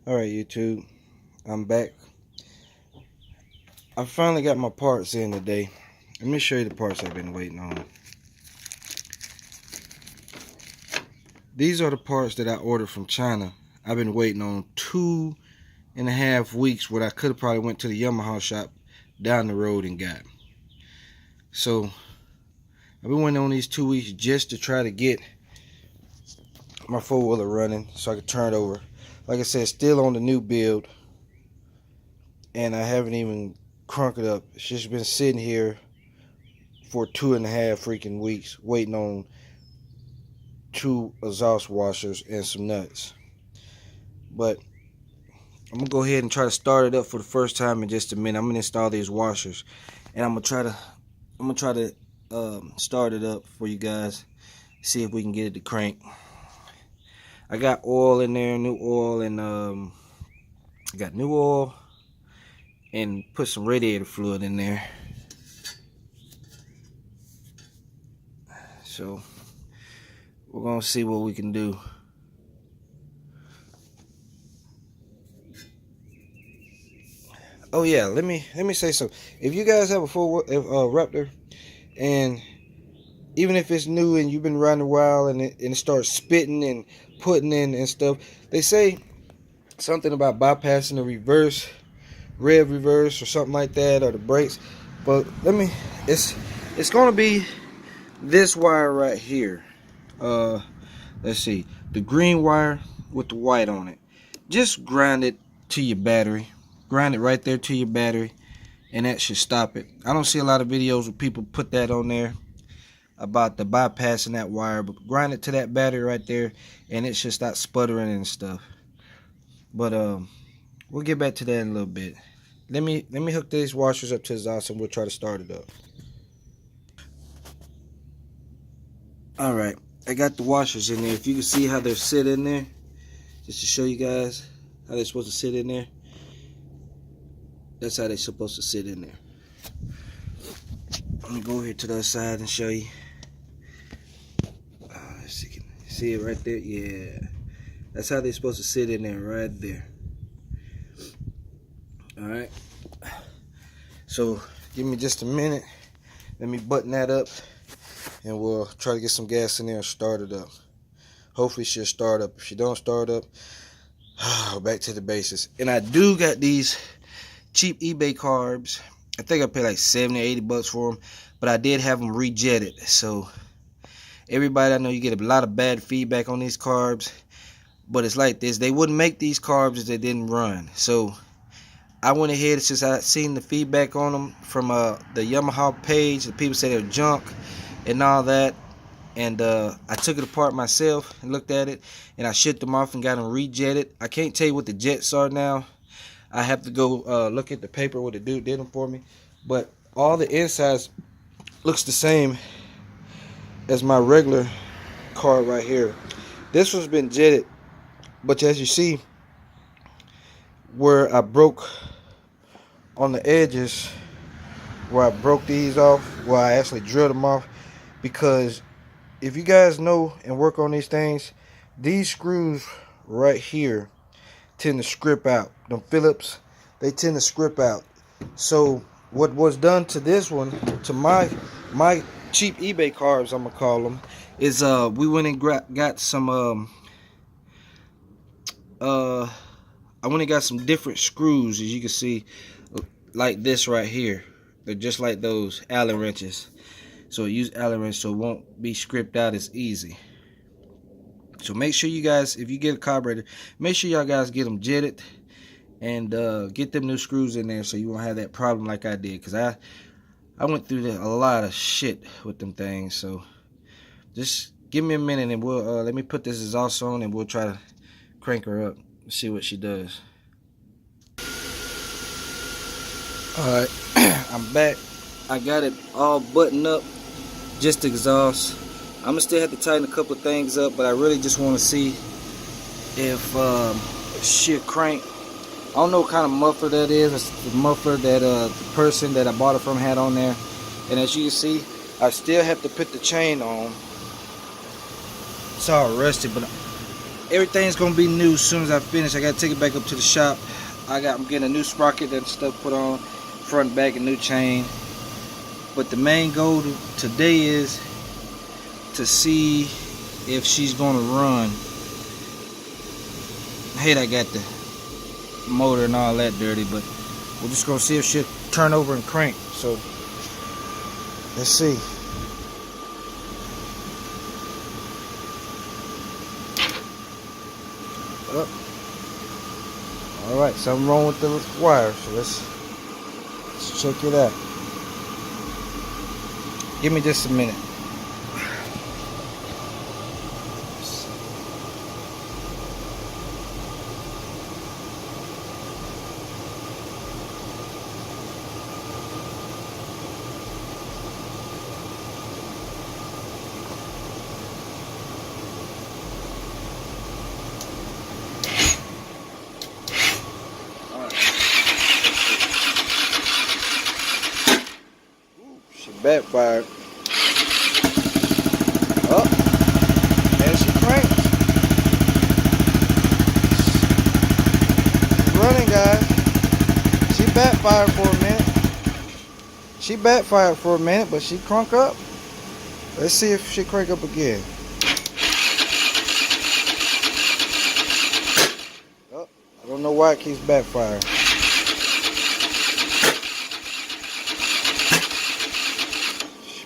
Alright, YouTube, I'm back. I finally got my parts in today. Let me show you the parts I've been waiting on. These are the parts that I ordered from China. I've been waiting on 2.5 weeks, what I could have probably went to the Yamaha shop down the road and got. So I've been waiting on these 2 weeks just to try to get my four-wheeler running so I can turn it over. Like I said, still on the new build, and I haven't even crunk it up. It's just been sitting here for 2.5 freaking weeks waiting on 2 exhaust washers and some nuts. But I'm gonna go ahead and try to start it up for the first time in just a minute. I'm gonna install these washers, and I'm gonna try to start it up for you guys, see if we can get it to crank. I got oil in there, new oil, and I got new oil and put some radiator fluid in there. So we're gonna see what we can do. Oh yeah, let me say something. If you guys have a full Raptor, and even if it's new and you've been riding a while and it starts spitting and putting in and stuff, they say something about bypassing the rev reverse or something like that, or the brakes. But it's gonna be this wire right here. Let's see, the green wire with the white on it. Just grind it to your battery. Grind it right there to your battery, and that should stop it. I don't see a lot of videos where people put that on there about the bypassing that wire, but grind it to that battery right there, and it should stop sputtering and stuff. But we'll get back to that in a little bit. Let me hook these washers up to the exhaust, and we'll try to start it up. All right, I got the washers in there. If you can see how they're sitting there, just to show you guys how they're supposed to sit in there. That's how they're supposed to sit in there. Let me go here to the other side and show you. Let's see, can you see it right there? Yeah, that's how they're supposed to sit in there, right there. All right. So give me just a minute. Let me button that up, and we'll try to get some gas in there and start it up. Hopefully she'll start up. If she don't start up, back to the basics. And I do got these cheap eBay carbs. I think I paid like 70 or 80 bucks for them, but I did have them rejetted. So everybody, I know you get a lot of bad feedback on these carbs, but it's like this: they wouldn't make these carbs if they didn't run. So I went ahead, since I seen the feedback on them from the Yamaha page, the people say they're junk and all that, and I took it apart myself and looked at it, and I shipped them off and got them rejetted. I can't tell you what the jets are now. I have to go look at the paper what the dude did them for me, but all the insides looks the same as my regular car right here. This one's been jetted, but as you see where I broke on the edges, where I broke these off, where I actually drilled them off, because if you guys know and work on these things, these screws right here tend to script out. Them Phillips, they tend to script out. So what was done to this one, to my cheap eBay carbs, I'm gonna call them, is we went and got some I went and got some different screws, as you can see, like this right here. They're just like those Allen wrenches. So use Allen wrench so it won't be scripted out as easy. So make sure you guys, if you get a carburetor, make sure y'all guys get them jetted and get them new screws in there so you won't have that problem like I did. Because I went through a lot of shit with them things. So just give me a minute and we'll let me put this exhaust on, and we'll try to crank her up and see what she does. Alright, I'm back. I got it all buttoned up, just exhaust. I'm gonna still have to tighten a couple of things up, but I really just want to see if she'll crank. I don't know what kind of muffler that is. It's the muffler that the person that I bought it from had on there. And as you can see, I still have to put the chain on. It's all rusty, but everything's gonna be new as soon as I finish. I gotta take it back up to the shop. I'm getting a new sprocket and stuff put on, front and back, a new chain. But the main goal today is to see if she's gonna run. I hate I got the motor and all that dirty, but we're just gonna see if she'll turn over and crank. So let's see. Oh. Alright, something wrong with the wire, so let's check it out. Give me just a minute. Backfired. Oh, and she cranks. She's running, guys. She backfired for a minute. She backfired for a minute, but she crunk up. Let's see if she crank up again. Oh, I don't know why it keeps backfiring.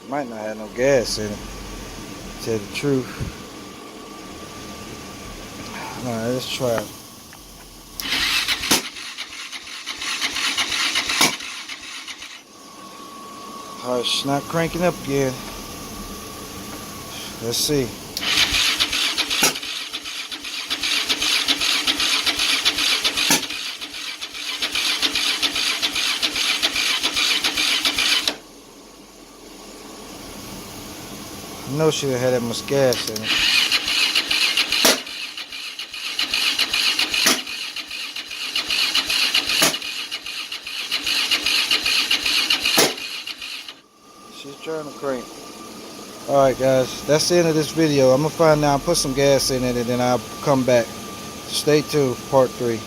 Might not have no gas in it, to tell the truth. Alright, let's try it. Alright, she's not cranking up again. Let's see. I know she had that much gas in it. She's trying to crank. Alright guys, that's the end of this video. I'm gonna find out, put some gas in it, and then I'll come back. Stay tuned for part 3.